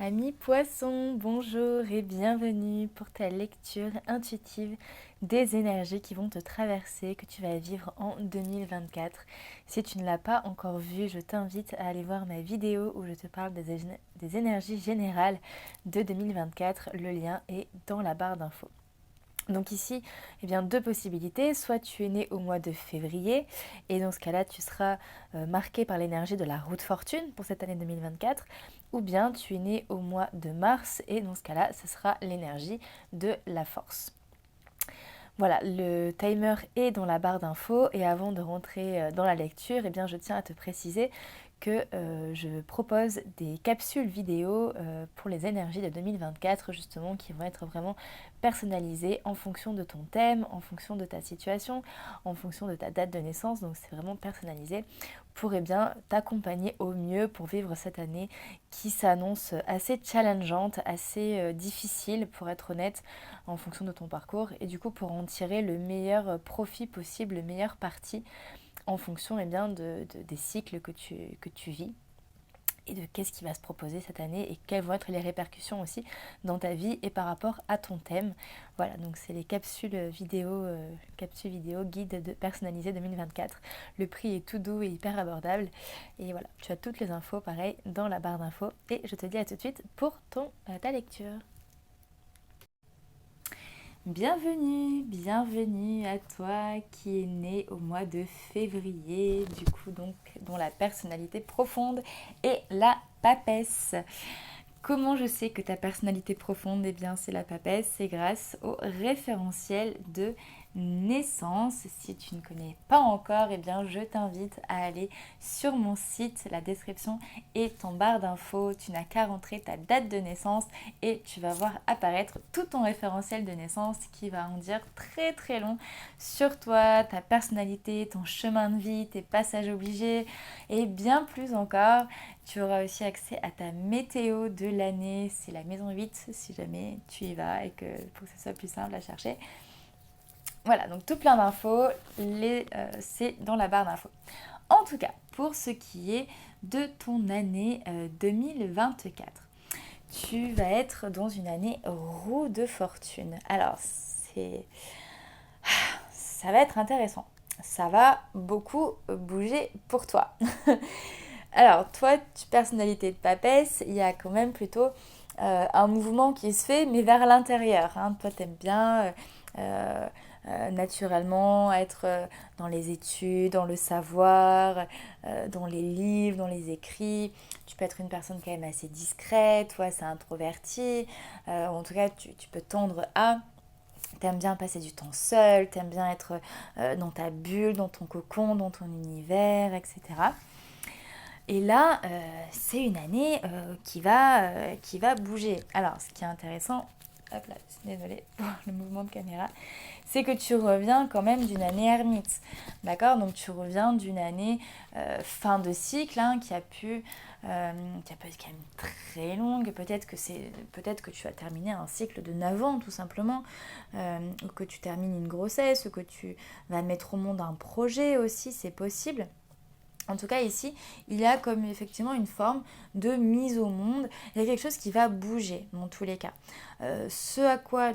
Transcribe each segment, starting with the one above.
Amis poissons, bonjour et bienvenue pour ta lecture intuitive des énergies qui vont te traverser, que tu vas vivre en 2024. Si tu ne l'as pas encore vu, je t'invite à aller voir ma vidéo où je te parle des énergies générales de 2024. Le lien est dans la barre d'infos. Donc ici, eh bien, deux possibilités. Soit tu es né au mois de février et dans ce cas-là, tu seras marqué par l'énergie de la roue de fortune pour cette année 2024. Ou bien tu es né au mois de mars et dans ce cas-là, ce sera l'énergie de la force. Voilà, le timer est dans la barre d'infos et avant de rentrer dans la lecture, eh bien, je tiens à te préciser que je propose des capsules vidéo pour les énergies de 2024 justement qui vont être vraiment personnalisées en fonction de ton thème, en fonction de ta situation, en fonction de ta date de naissance. Donc c'est vraiment personnalisé pour bien t'accompagner au mieux pour vivre cette année qui s'annonce assez challengeante, assez difficile pour être honnête en fonction de ton parcours et du coup pour en tirer le meilleur profit possible, le meilleur parti en fonction des cycles que tu vis et de qu'est-ce qui va se proposer cette année et quelles vont être les répercussions aussi dans ta vie et par rapport à ton thème. Voilà, donc c'est les capsules vidéo guide personnalisé 2024. Le prix est tout doux et hyper abordable. Et voilà, tu as toutes les infos pareil dans la barre d'infos. Et je te dis à tout de suite pour ta lecture. Bienvenue à toi qui est né au mois de février, du coup donc dont la personnalité profonde est la papesse. Comment je sais que ta personnalité profonde, eh bien c'est la papesse, c'est grâce au référentiel de naissance. Si tu ne connais pas encore, eh bien je t'invite à aller sur mon site, la description est en barre d'infos. Tu n'as qu'à rentrer ta date de naissance et tu vas voir apparaître tout ton référentiel de naissance qui va en dire très très long sur toi, ta personnalité, ton chemin de vie, tes passages obligés et bien plus encore. Tu auras aussi accès à ta météo de l'année, c'est la maison 8 si jamais tu y vas et que pour que ce soit plus simple à chercher. Voilà, donc tout plein d'infos, c'est dans la barre d'infos. En tout cas, pour ce qui est de ton année 2024, tu vas être dans une année roue de fortune. Alors, ça va être intéressant. Ça va beaucoup bouger pour toi. Alors, toi, personnalité de papesse, il y a quand même plutôt un mouvement qui se fait, mais vers l'intérieur. Hein. Toi, t'aimes bien naturellement être dans les études, dans le savoir, dans les livres, dans les écrits. Tu peux être une personne quand même assez discrète, toi, c'est introverti. En tout cas, tu peux tendre à... T'aimes bien passer du temps seul, t'aimes bien être dans ta bulle, dans ton cocon, dans ton univers, etc. Et là, c'est une année qui va bouger. Alors, ce qui est intéressant, hop là, désolée pour le mouvement de caméra, c'est que tu reviens quand même d'une année ermite. D'accord? Donc, tu reviens d'une année fin de cycle qui a pu être quand même très longue. Peut-être que tu as terminé un cycle de 9 ans, tout simplement, ou que tu termines une grossesse, ou que tu vas mettre au monde un projet aussi, c'est possible. En tout cas, ici, il y a comme effectivement une forme de mise au monde. Il y a quelque chose qui va bouger dans tous les cas. Ce à quoi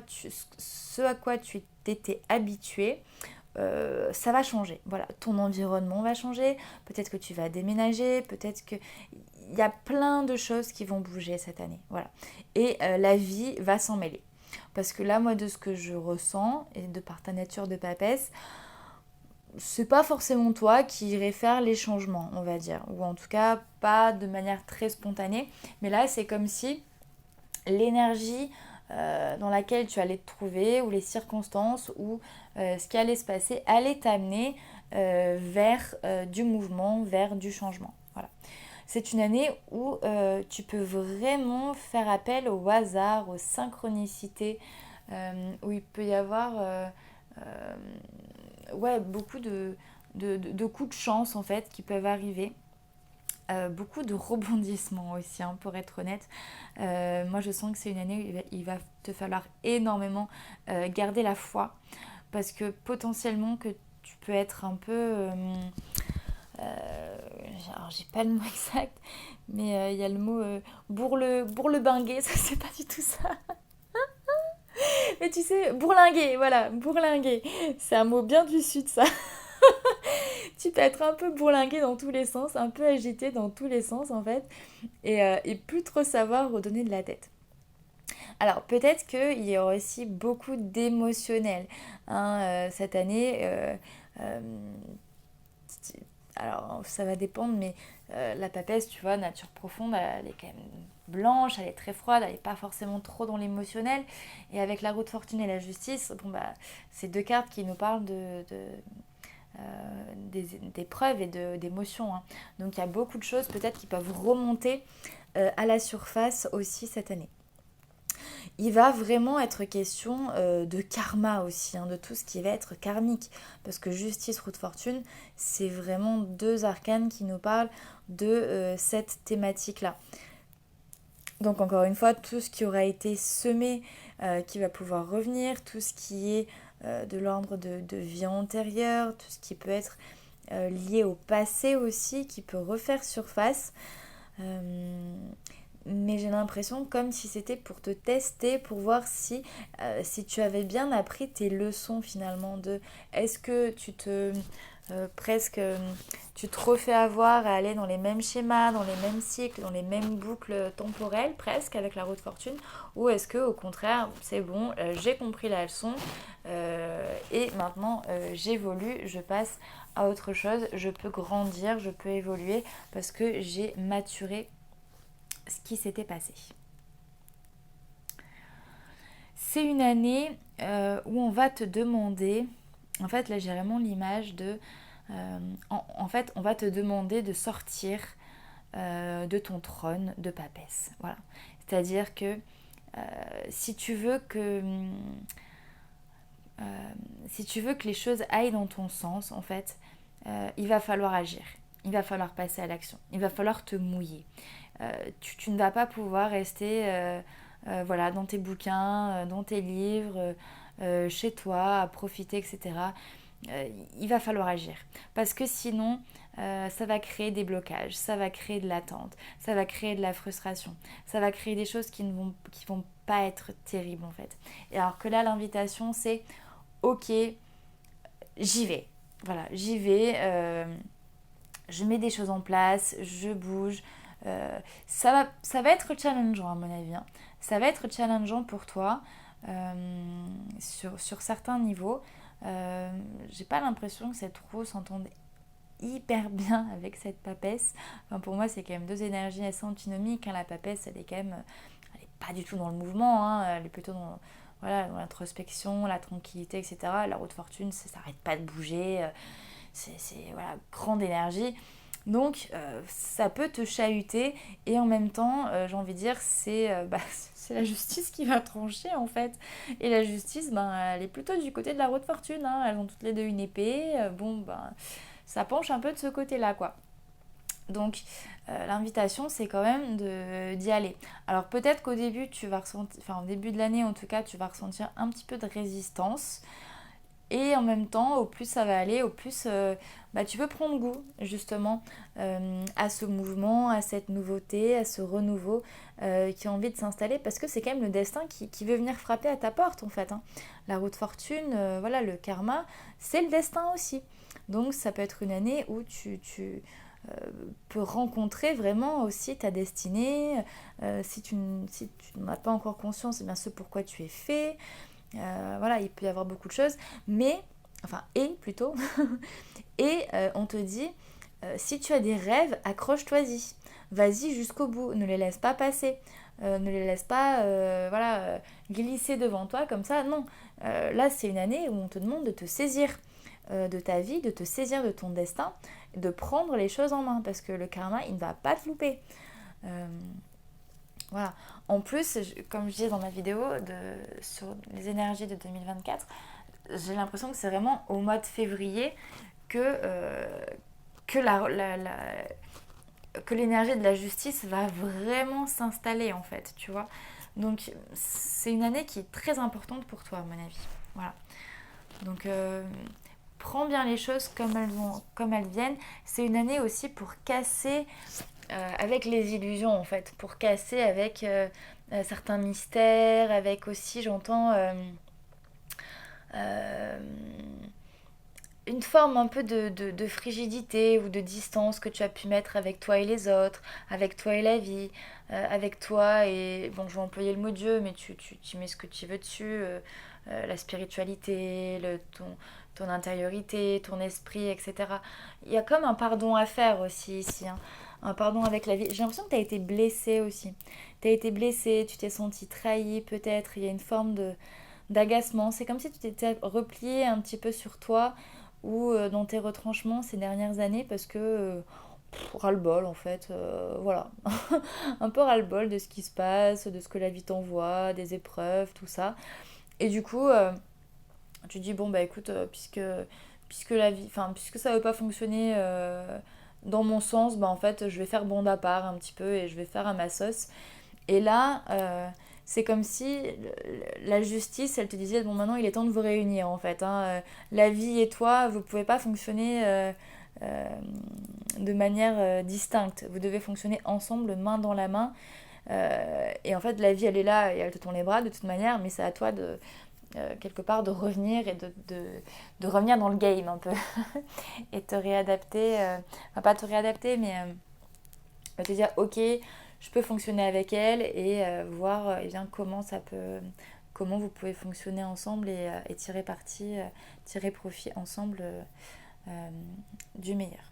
tu t'étais habitué, ça va changer. Voilà, ton environnement va changer. Peut-être que tu vas déménager. Peut-être que il y a plein de choses qui vont bouger cette année. Voilà, et la vie va s'en mêler. Parce que là, moi, de ce que je ressens et de par ta nature de papesse, c'est pas forcément toi qui irais faire les changements, on va dire, ou en tout cas pas de manière très spontanée. Mais là, c'est comme si l'énergie dans laquelle tu allais te trouver, ou les circonstances, ou ce qui allait se passer, allait t'amener vers du mouvement, vers du changement. Voilà. C'est une année où tu peux vraiment faire appel au hasard, aux synchronicités, où il peut y avoir ouais, beaucoup de coups de chance en fait qui peuvent arriver. Beaucoup de rebondissements aussi, hein, pour être honnête. Moi, je sens que c'est une année où il va te falloir énormément garder la foi parce que potentiellement que tu peux être un peu alors j'ai pas le mot exact, mais il y a le mot bourle-binguer, ça c'est pas du tout ça. Mais tu sais, bourlinguer, voilà, bourlinguer. C'est un mot bien du sud, ça. Tu peux être un peu bourlingué dans tous les sens, un peu agité dans tous les sens en fait, et plus trop savoir redonner de la tête. Alors peut-être qu'il y aura aussi beaucoup d'émotionnel hein, cette année. Euh, alors ça va dépendre, mais la papesse, tu vois, nature profonde, elle est quand même blanche, elle est très froide, elle n'est pas forcément trop dans l'émotionnel. Et avec la roue de fortune et la justice, bon bah c'est deux cartes qui nous parlent d'épreuves et d'émotions. Hein. Donc il y a beaucoup de choses peut-être qui peuvent remonter à la surface aussi cette année. Il va vraiment être question de karma aussi, hein, de tout ce qui va être karmique. Parce que justice, roue de fortune, c'est vraiment deux arcanes qui nous parlent de cette thématique-là. Donc encore une fois, tout ce qui aura été semé qui va pouvoir revenir, tout ce qui est de l'ordre de vie antérieure, tout ce qui peut être lié au passé aussi, qui peut refaire surface. Mais j'ai l'impression comme si c'était pour te tester, pour voir si tu avais bien appris tes leçons finalement de est-ce que tu te tu te refais avoir à aller dans les mêmes schémas, dans les mêmes cycles, dans les mêmes boucles temporelles presque avec la roue de fortune, ou est-ce que au contraire c'est bon, j'ai compris la leçon et maintenant j'évolue, je passe à autre chose, je peux grandir, je peux évoluer parce que j'ai maturé ce qui s'était passé. C'est une année où on va te demander, en fait là j'ai vraiment l'image de, en fait on va te demander de sortir de ton trône de papesse. Voilà. C'est-à-dire que si tu veux que les choses aillent dans ton sens, en fait, il va falloir agir. Il va falloir passer à l'action. Il va falloir te mouiller. Tu ne vas pas pouvoir rester voilà, dans tes bouquins, dans tes livres, chez toi, à profiter, etc. Il va falloir agir. Parce que sinon, ça va créer des blocages, ça va créer de l'attente, ça va créer de la frustration, ça va créer des choses qui vont pas être terribles en fait. Et alors que là, l'invitation, c'est ok, j'y vais. Voilà, j'y vais. Je mets des choses en place, je bouge. Ça va être challengeant à mon avis. Hein. Ça va être challengeant pour toi sur certains niveaux. J'ai pas l'impression que cette roue s'entende hyper bien avec cette papesse. Enfin, pour moi, c'est quand même deux énergies assez antinomiques. Hein. La papesse, elle est quand même, elle est pas du tout dans le mouvement. Hein. Elle est plutôt dans, voilà, dans l'introspection, la tranquillité, etc. La roue de fortune, ça s'arrête pas de bouger. C'est voilà, grande énergie. Donc ça peut te chahuter et en même temps, j'ai envie de dire, c'est la justice qui va trancher en fait. Et la justice, elle est plutôt du côté de la roue de fortune. Hein. Elles ont toutes les deux une épée. Ça penche un peu de ce côté-là quoi. Donc l'invitation c'est quand même d'y aller. Alors peut-être qu'au début tu vas ressentir, enfin au début de l'année en tout cas tu vas ressentir un petit peu de résistance. Et en même temps, au plus ça va aller, au plus tu peux prendre goût justement à ce mouvement, à cette nouveauté, à ce renouveau qui a envie de s'installer parce que c'est quand même le destin qui veut venir frapper à ta porte en fait. Hein. La roue de fortune, voilà, le karma, c'est le destin aussi. Donc ça peut être une année où tu peux rencontrer vraiment aussi ta destinée. Si tu n'en as pas encore conscience, c'est bien ce pourquoi tu es fait. Voilà, il peut y avoir beaucoup de choses, mais, enfin, et plutôt, et on te dit, si tu as des rêves, accroche-toi-y, vas-y jusqu'au bout, ne les laisse pas passer, ne les laisse pas glisser devant toi comme ça, non. Là, c'est une année où on te demande de te saisir de ta vie, de te saisir de ton destin, de prendre les choses en main, parce que le karma, il ne va pas te louper. Voilà. En plus, comme je disais dans ma vidéo sur les énergies de 2024, j'ai l'impression que c'est vraiment au mois de février que l'énergie de la justice va vraiment s'installer en fait, tu vois. Donc c'est une année qui est très importante pour toi à mon avis. Voilà. Donc prends bien les choses comme elles viennent. C'est une année aussi pour casser avec les illusions en fait, pour casser avec certains mystères, avec aussi j'entends euh, une forme un peu de frigidité ou de distance que tu as pu mettre avec toi et les autres, avec toi et la vie, avec toi et, bon, je vais employer le mot Dieu, mais tu mets ce que tu veux dessus, la spiritualité, ton intériorité, ton esprit, etc. Il y a comme un pardon à faire aussi ici, hein. Un pardon avec la vie. J'ai l'impression que tu as été blessé aussi. Tu as été blessé, tu t'es senti trahi peut-être, il y a une forme d'agacement. C'est comme si tu t'étais replié un petit peu sur toi ou dans tes retranchements ces dernières années parce que ras-le-bol en fait, voilà. Un peu ras-le-bol de ce qui se passe, de ce que la vie t'envoie, des épreuves, tout ça. Et du coup, tu dis bon bah écoute, puisque la vie, enfin puisque ça veut pas fonctionner dans mon sens, bah en fait je vais faire bande à part un petit peu et je vais faire à ma sauce. Et là, c'est comme si la justice, elle te disait, bon, maintenant, il est temps de vous réunir, en fait, hein. La vie et toi, vous ne pouvez pas fonctionner euh, de manière distincte. Vous devez fonctionner ensemble, main dans la main. Et en fait, la vie, elle est là et elle te tend les bras de toute manière, mais c'est à toi de, quelque part, de revenir et de revenir dans le game un peu. Et te réadapter, enfin, pas te réadapter, mais te dire, ok, je peux fonctionner avec elle et voir eh bien, comment vous pouvez fonctionner ensemble et tirer parti, tirer profit ensemble euh, du meilleur.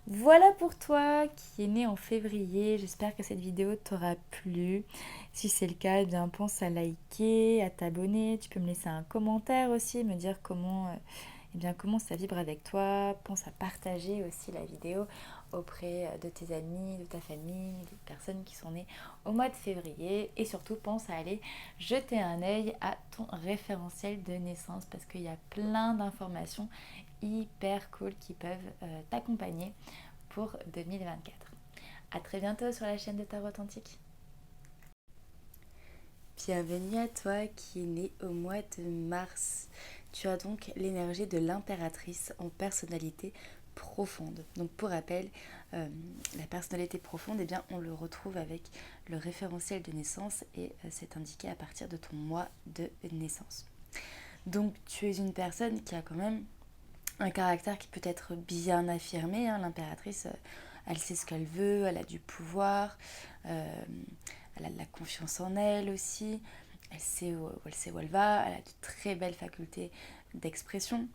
Voilà pour toi qui est né en février. J'espère que cette vidéo t'aura plu. Si c'est le cas, eh bien, pense à liker, à t'abonner. Tu peux me laisser un commentaire aussi, me dire eh bien, comment ça vibre avec toi. Pense à partager aussi la vidéo auprès de tes amis, de ta famille, des personnes qui sont nées au mois de février. Et surtout, pense à aller jeter un œil à ton référentiel de naissance parce qu'il y a plein d'informations hyper cool qui peuvent t'accompagner pour 2024. À très bientôt sur la chaîne de Tarot Authentique. Bienvenue à toi qui est né au mois de mars. Tu as donc l'énergie de l'impératrice en personnalité profonde. Donc pour rappel, la personnalité profonde, eh bien, on le retrouve avec le référentiel de naissance et c'est indiqué à partir de ton mois de naissance. Donc tu es une personne qui a quand même un caractère qui peut être bien affirmé, hein. L'impératrice, elle sait ce qu'elle veut, elle a du pouvoir, elle a de la confiance en elle aussi, elle sait où elle va, elle a de très belles facultés d'expression.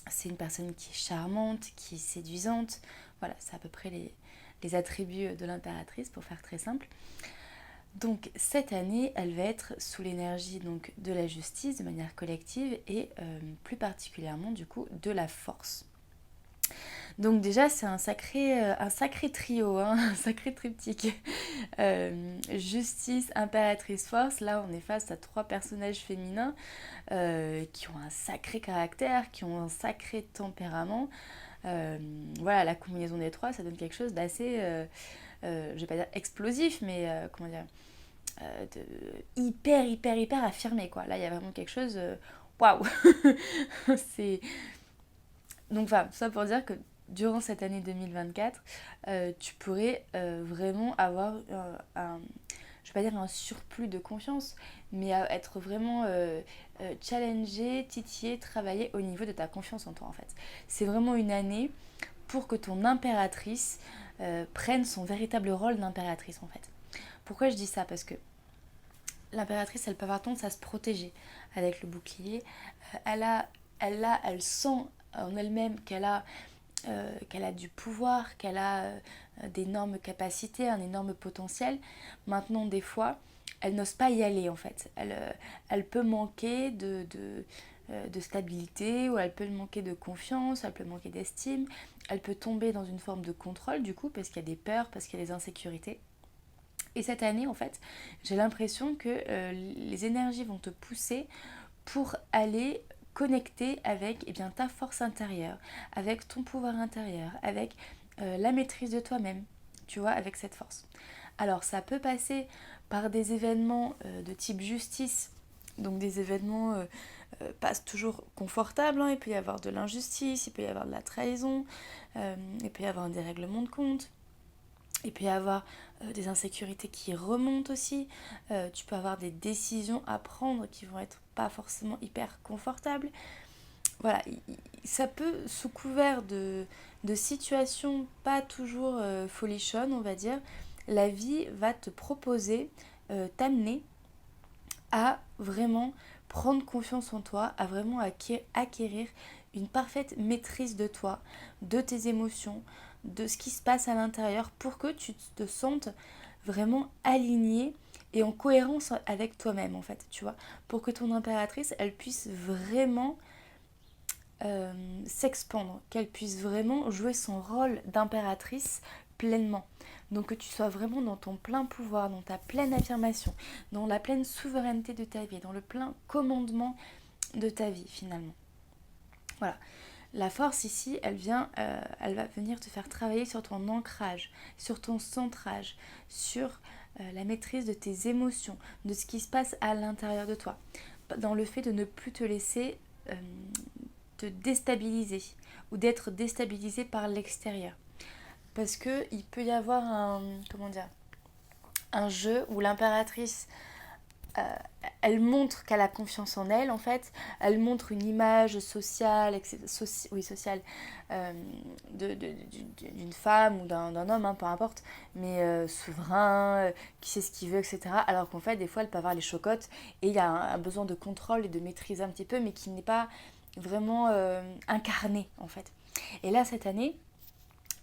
C'est une personne qui est charmante, qui est séduisante. Voilà, c'est à peu près les attributs de l'impératrice pour faire très simple. Donc cette année, elle va être sous l'énergie donc de la justice de manière collective et plus particulièrement du coup de la force. Donc déjà c'est un sacré trio, hein, un sacré triptyque. Justice, impératrice, force. Là on est face à 3 personnages féminins qui ont un sacré caractère, qui ont un sacré tempérament. Voilà, la combinaison des 3 ça donne quelque chose d'assez, je vais pas dire explosif, mais comment dire, hyper affirmé quoi. Là il y a vraiment quelque chose, waouh. C'est donc enfin ça pour dire que durant cette année 2024 tu pourrais vraiment avoir je vais pas dire un surplus de confiance, mais à être vraiment challengé, titillé, travaillé au niveau de ta confiance en toi en fait. C'est vraiment une année pour que ton impératrice prenne son véritable rôle d'impératrice en fait. Pourquoi je dis ça? Parce que l'impératrice, elle peut avoir tendance à se protéger avec le bouclier. Elle sent en elle-même qu'elle a du pouvoir, qu'elle a d'énormes capacités, un énorme potentiel. Maintenant, des fois, elle n'ose pas y aller en fait. Elle peut manquer de stabilité, ou elle peut manquer de confiance, elle peut manquer d'estime, elle peut tomber dans une forme de contrôle du coup, parce qu'il y a des peurs, parce qu'il y a des insécurités. Et cette année, en fait, j'ai l'impression que les énergies vont te pousser pour aller connecter avec bien, ta force intérieure, avec ton pouvoir intérieur, avec la maîtrise de toi-même, tu vois, avec cette force. Alors, ça peut passer par des événements de type justice, donc des événements pas toujours confortables, hein. Il peut y avoir de l'injustice, il peut y avoir de la trahison, il peut y avoir un dérèglement de compte. Il peut y avoir des insécurités qui remontent aussi. Tu peux avoir des décisions à prendre qui vont être pas forcément hyper confortables. Voilà, ça peut, sous couvert de situations pas toujours folichonnes, on va dire, la vie va te proposer, t'amener à vraiment prendre confiance en toi, à vraiment acquérir une parfaite maîtrise de toi, de tes émotions, de ce qui se passe à l'intérieur pour que tu te sentes vraiment aligné et en cohérence avec toi-même en fait, tu vois, pour que ton impératrice, elle puisse vraiment s'expandre, qu'elle puisse vraiment jouer son rôle d'impératrice pleinement. Donc que tu sois vraiment dans ton plein pouvoir, dans ta pleine affirmation, dans la pleine souveraineté de ta vie, dans le plein commandement de ta vie finalement. Voilà. La force ici, elle va venir te faire travailler sur ton ancrage, sur ton centrage, sur la maîtrise de tes émotions, de ce qui se passe à l'intérieur de toi, dans le fait de ne plus te laisser te déstabiliser ou d'être déstabilisé par l'extérieur. Parce que il peut y avoir un jeu où l'impératrice euh, elle montre qu'elle a confiance en elle en fait, elle montre une image sociale, sociale d'une femme ou d'un homme, hein, peu importe, mais souverain, qui sait ce qu'il veut, etc. Alors qu'en fait, des fois, elle peut avoir les chocottes et il y a un besoin de contrôle et de maîtrise un petit peu, mais qui n'est pas vraiment incarné en fait. Et là, cette année,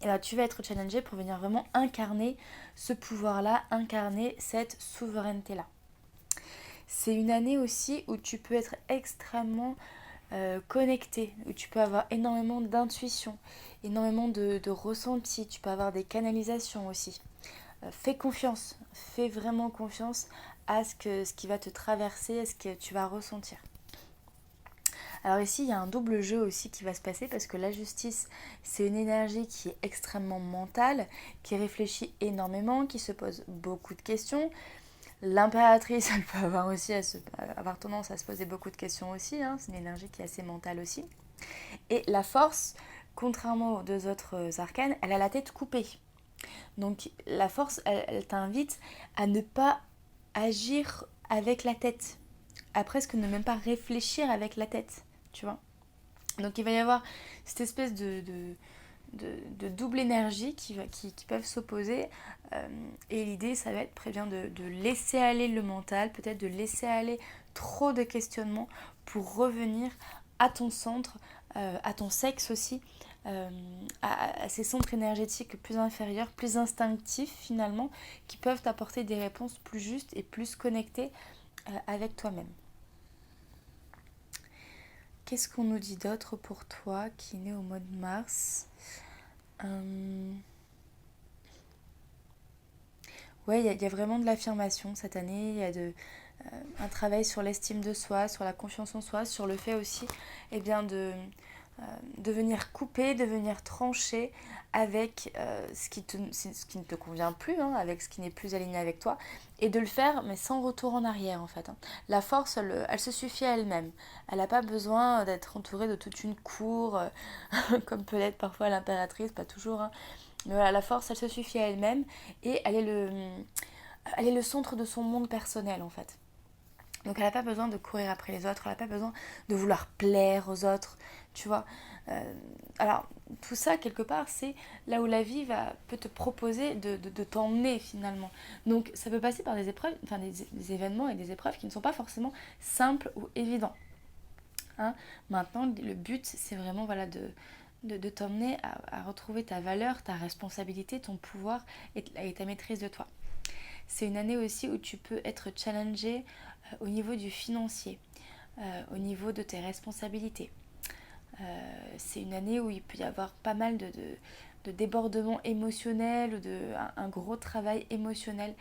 eh ben, tu vas être challengé pour venir vraiment incarner ce pouvoir-là, incarner cette souveraineté-là. C'est une année aussi où tu peux être extrêmement connecté, où tu peux avoir énormément d'intuition, énormément de ressenti, tu peux avoir des canalisations aussi. Fais confiance, fais vraiment confiance à ce qui va te traverser, à ce que tu vas ressentir. Alors ici, il y a un double jeu aussi qui va se passer parce que la justice, c'est une énergie qui est extrêmement mentale, qui réfléchit énormément, qui se pose beaucoup de questions. L'impératrice, elle peut avoir aussi avoir tendance à se poser beaucoup de questions aussi, hein. C'est une énergie qui est assez mentale aussi. Et la force, contrairement aux deux autres arcanes, elle a la tête coupée. Donc la force, elle t'invite à ne pas agir avec la tête, à presque ne même pas réfléchir avec la tête, tu vois. Donc il va y avoir cette espèce de double énergie qui peuvent s'opposer. Et l'idée, ça va être très bien de laisser aller le mental, peut-être de laisser aller trop de questionnements pour revenir à ton centre, à ton sexe aussi, à ces centres énergétiques plus inférieurs, plus instinctifs finalement, qui peuvent t'apporter des réponses plus justes et plus connectées avec toi-même. Qu'est-ce qu'on nous dit d'autre pour toi qui est né au mois de mars? Ouais, il y a vraiment de l'affirmation cette année. Il y a un travail sur l'estime de soi, sur la confiance en soi, sur le fait aussi bien, de venir couper, de venir trancher avec ce qui ne te convient plus, hein, avec ce qui n'est plus aligné avec toi, et de le faire, mais sans retour en arrière en fait, hein. La force, elle se suffit à elle-même. Elle n'a pas besoin d'être entourée de toute une cour, comme peut l'être parfois l'impératrice, pas toujours, hein. Mais voilà, la force, elle se suffit à elle-même et elle est le centre de son monde personnel en fait. Donc elle n'a pas besoin de courir après les autres, elle n'a pas besoin de vouloir plaire aux autres, tu vois. Alors tout ça, quelque part, c'est là où la vie peut te proposer de t'emmener finalement. Donc ça peut passer par des épreuves, enfin des événements et des épreuves qui ne sont pas forcément simples ou évidents, hein. Maintenant, le but, c'est vraiment voilà, de t'emmener à retrouver ta valeur, ta responsabilité, ton pouvoir et ta maîtrise de toi. C'est une année aussi où tu peux être challengé au niveau du financier, au niveau de tes responsabilités. C'est une année où il peut y avoir pas mal de débordements émotionnels ou un gros travail émotionnel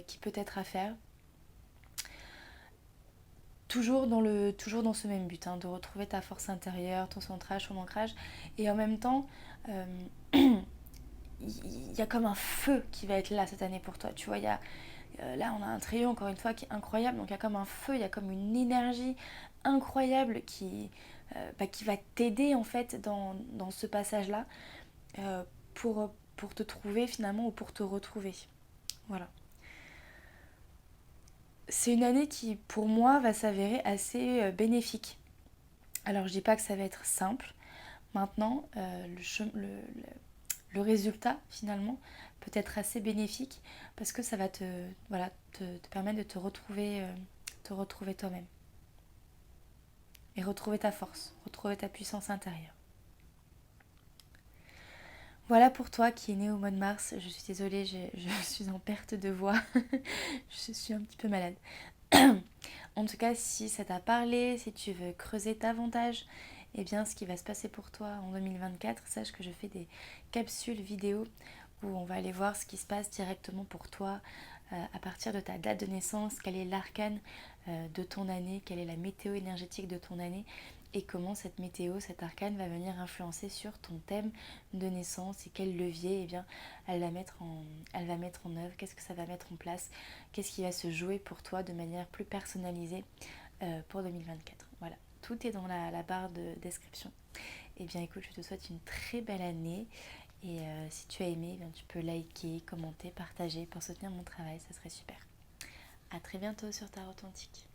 qui peut être à faire. Toujours dans ce même but, hein, de retrouver ta force intérieure, ton centrage, ton ancrage. Et en même temps, il y a comme un feu qui va être là cette année pour toi. Tu vois, là, on a un trio, encore une fois, qui est incroyable. Donc, il y a comme un feu, il y a comme une énergie incroyable qui va t'aider en fait dans ce passage-là pour te trouver finalement ou pour te retrouver. Voilà. C'est une année qui, pour moi, va s'avérer assez bénéfique. Alors, je dis pas que ça va être simple. Maintenant, le résultat, finalement, peut être assez bénéfique parce que ça va te permettre de te retrouver toi-même. Et retrouver ta force, retrouver ta puissance intérieure. Voilà pour toi qui est né au mois de mars. Je suis désolée, je suis en perte de voix. Je suis un petit peu malade. En tout cas, si ça t'a parlé, si tu veux creuser davantage, eh bien, ce qui va se passer pour toi en 2024, sache que je fais des capsules vidéo où on va aller voir ce qui se passe directement pour toi à partir de ta date de naissance, quel est l'arcane de ton année, quelle est la météo énergétique de ton année et comment cette météo, cet arcane va venir influencer sur ton thème de naissance et quel levier eh bien, elle va mettre en œuvre, qu'est-ce que ça va mettre en place, qu'est-ce qui va se jouer pour toi de manière plus personnalisée pour 2024. Voilà, tout est dans la barre de description. Et bien écoute, je te souhaite une très belle année et si tu as aimé, eh bien, tu peux liker, commenter, partager pour soutenir mon travail, ça serait super. À très bientôt sur Tarot Authentique.